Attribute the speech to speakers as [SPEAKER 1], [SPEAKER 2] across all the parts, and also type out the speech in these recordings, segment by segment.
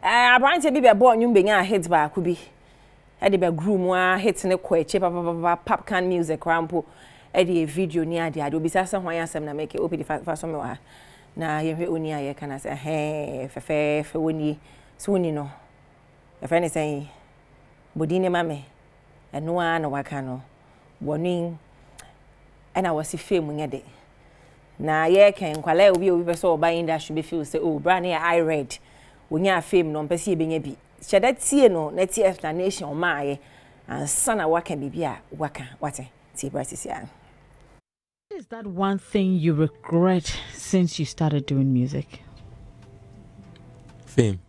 [SPEAKER 1] Abrante bi be born nyum benya hit ba ku bi. E de be groom a hit ne kwa che pap can music rampo. E de video ni ade ade obi sasa hwan asem na make open fa so me wa. Na ye hwe oni aye kana say fe woni so woni no. E fa ne say bodi ne mame. Eno a na waka no. Wonin and I was a film nyade. Na ye kan kwala obi be so oba industry be feel say oh brand here I read. When you fame no pese be nya bi. Sheda tie no na tie explanation ma ye and sana waka bibia waka wate tie practice ya.
[SPEAKER 2] What is that one thing you regret since you started doing music?
[SPEAKER 3] Fame.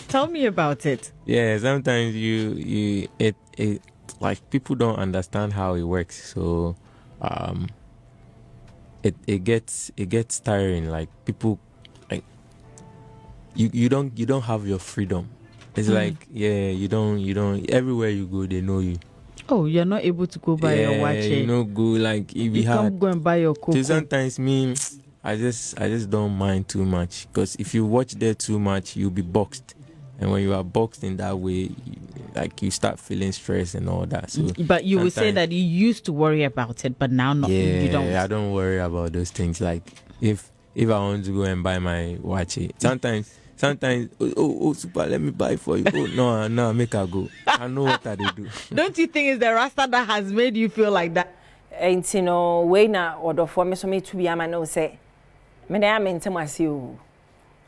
[SPEAKER 2] Tell me about it.
[SPEAKER 3] Yeah, sometimes it like people don't understand how it works, so it gets tiring. Like people, like you don't have your freedom. It's like you don't everywhere you go they know you.
[SPEAKER 2] Oh, you're not able to go buy your watch.
[SPEAKER 3] You know, go like if you
[SPEAKER 2] can't go and buy your cocoa.
[SPEAKER 3] So sometimes me, I just don't mind too much, because if you watch there too much, you'll be boxed, and when you are boxed in that way, you start feeling stress and all that. So,
[SPEAKER 2] but you would say that you used to worry about it, but now not.
[SPEAKER 3] Yeah,
[SPEAKER 2] you don't.
[SPEAKER 3] I don't worry about those things. Like if I want to go and buy my watch, sometimes. Oh, super, let me buy for you. Oh, no, make her go. I know what they do.
[SPEAKER 2] Don't you think it's the Rasta that has made you feel like that?
[SPEAKER 1] And you know, way na order for me so me to be a man no say. Me na am intimasi you.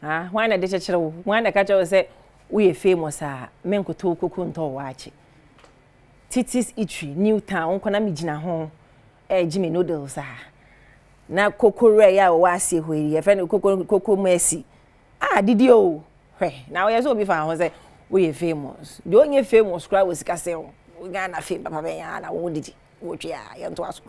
[SPEAKER 1] Why na dey chechero? Why na catch us say we famous me nkoto koku nto wachi. Titis Eatery, New Town, kona mi gina ho. Jimmy noodles na kokore ya wasi hwe. Ye friend koko mercy. Did you? Hey, now you're so be found say we famous. The only famous crowd was Castle. We got a fame, Papa, and I won't did it. Which, yeah, I am to ask.